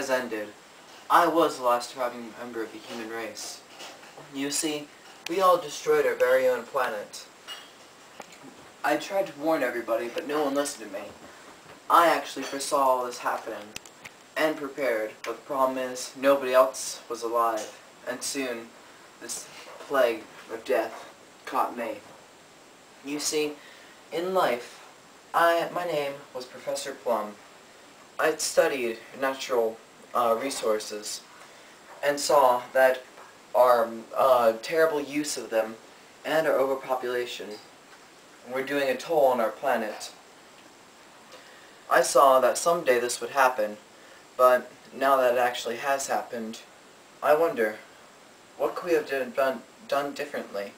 has ended. I was the last surviving member of the human race. You see, we all destroyed our very own planet. I tried to warn everybody, but no one listened to me. I actually foresaw all this happening, and prepared, but the problem is, nobody else was alive, and soon, this plague of death caught me. You see, in life, my name was Professor Plum. I studied natural resources, and saw that our terrible use of them and our overpopulation were doing a toll on our planet. I saw that someday this would happen, but now that it actually has happened, I wonder, what could we have done differently?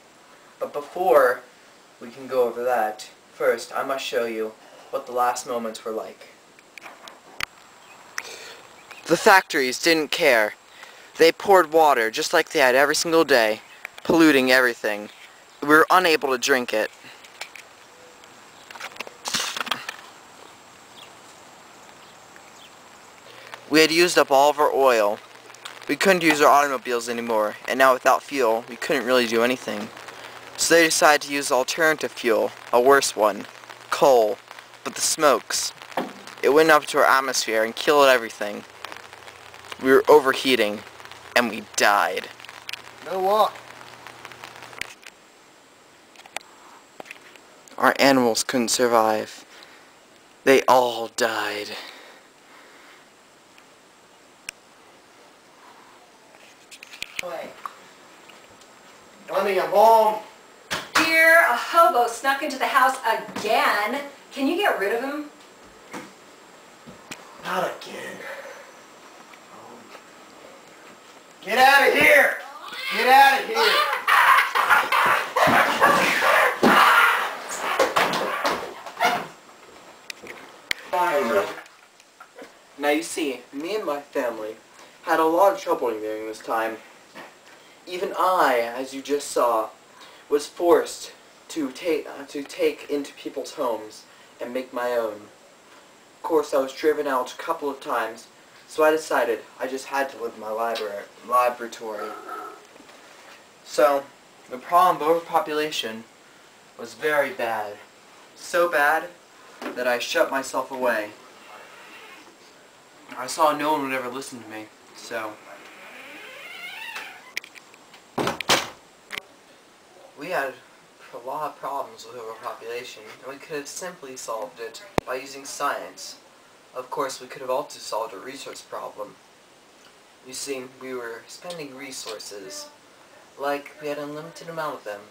But before we can go over that, first I must show you what the last moments were like. The factories didn't care. They poured water just like they had every single day, polluting everything. We were unable to drink it. We had used up all of our oil. We couldn't use our automobiles anymore, and now without fuel, we couldn't really do anything. So they decided to use alternative fuel, a worse one, coal. But the smokes, it went up to our atmosphere and killed everything. We were overheating, and we died. No walk. Our animals couldn't survive. They all died. Honey, I'm home. Dear, a hobo snuck into the house again. Can you get rid of him? Not again. Get out of here! Get out of here! Now you see, me and my family had a lot of trouble during this time. Even I, as you just saw, was forced to take into people's homes and make my own. Of course, I was driven out a couple of times, so I decided I just had to live in my laboratory. So, the problem of overpopulation was very bad. So bad that I shut myself away. I saw no one would ever listen to me, so... We had a lot of problems with overpopulation, and we could have simply solved it by using science. Of course, we could have also solved a resource problem. You see, we were spending resources, like we had an unlimited amount of them.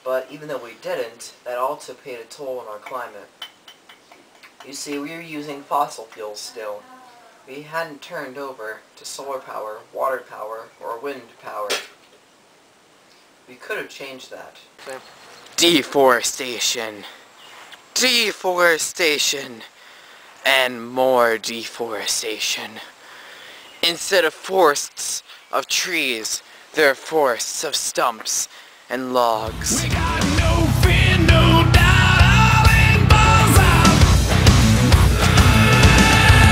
But even though we didn't, that also paid a toll on our climate. You see, we were using fossil fuels still. We hadn't turned over to solar power, water power, or wind power. We could have changed that. Deforestation. Deforestation. And more deforestation. Instead of forests of trees, there are forests of stumps and logs. We got no fear, no doubt, all in balls out.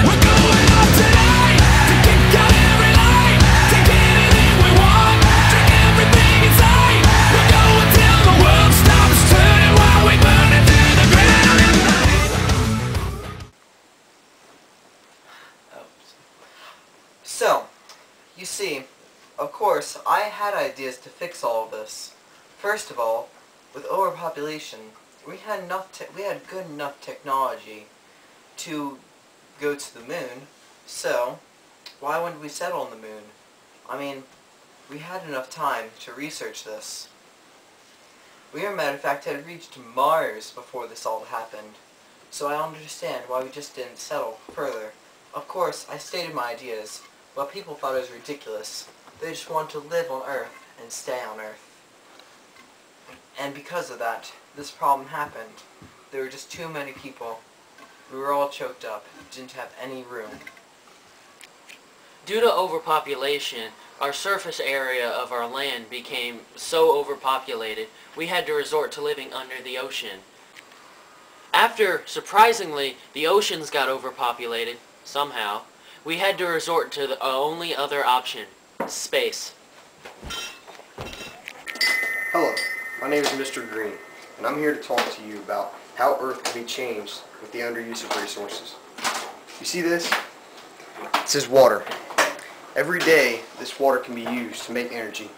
We're going up tonight to kick out every light, take anything we want, drink everything inside. We're going till the world stops turning while we burn it to the ground at night. So, you see, of course, I had ideas to fix all of this. First of all, with overpopulation, we had good enough technology to go to the moon, so why wouldn't we settle on the moon? I mean, we had enough time to research this. We, as a matter of fact, had reached Mars before this all happened, so I don't understand why we just didn't settle further. Of course, I stated my ideas, but people thought it was ridiculous. They just wanted to live on Earth and stay on Earth. And because of that, this problem happened. There were just too many people. We were all choked up, didn't have any room. Due to overpopulation, our surface area of our land became so overpopulated, we had to resort to living under the ocean. After, surprisingly, the oceans got overpopulated, somehow, We had to resort to the only other option, space. Hello, my name is Mr. Green, and I'm here to talk to you about how Earth can be changed with the underuse of resources. You see this? This is water. Every day, this water can be used to make energy,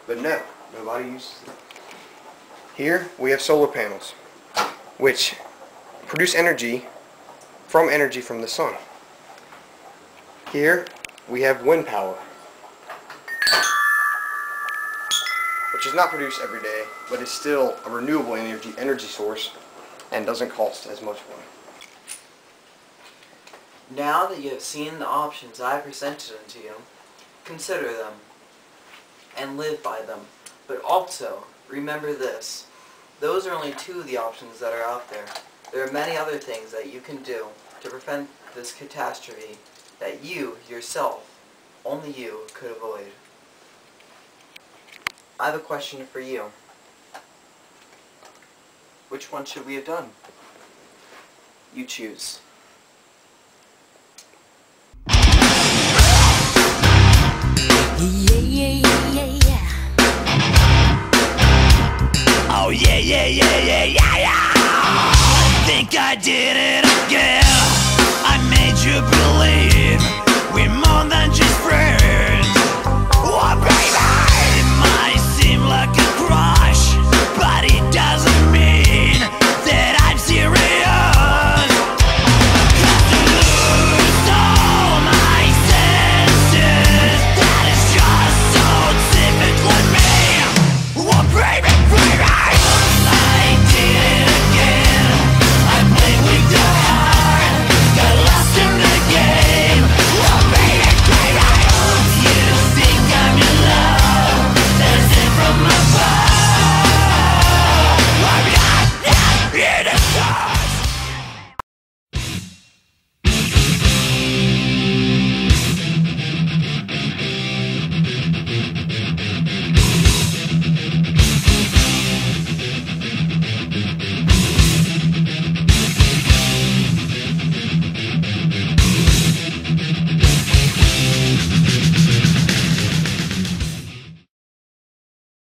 but no, nobody uses it. Here, we have solar panels, which produce energy from the sun. Here, we have wind power, which is not produced every day, but is still a renewable energy source and doesn't cost as much money. Now that you have seen the options I presented to you, consider them and live by them. But also, remember this, those are only two of the options that are out there. There are many other things that you can do to prevent this catastrophe that you, yourself, only you, could avoid. I have a question for you. Which one should we have done? You choose. Yeah, yeah, yeah, yeah. Oh yeah, yeah, yeah, yeah, yeah, yeah. I think I did it.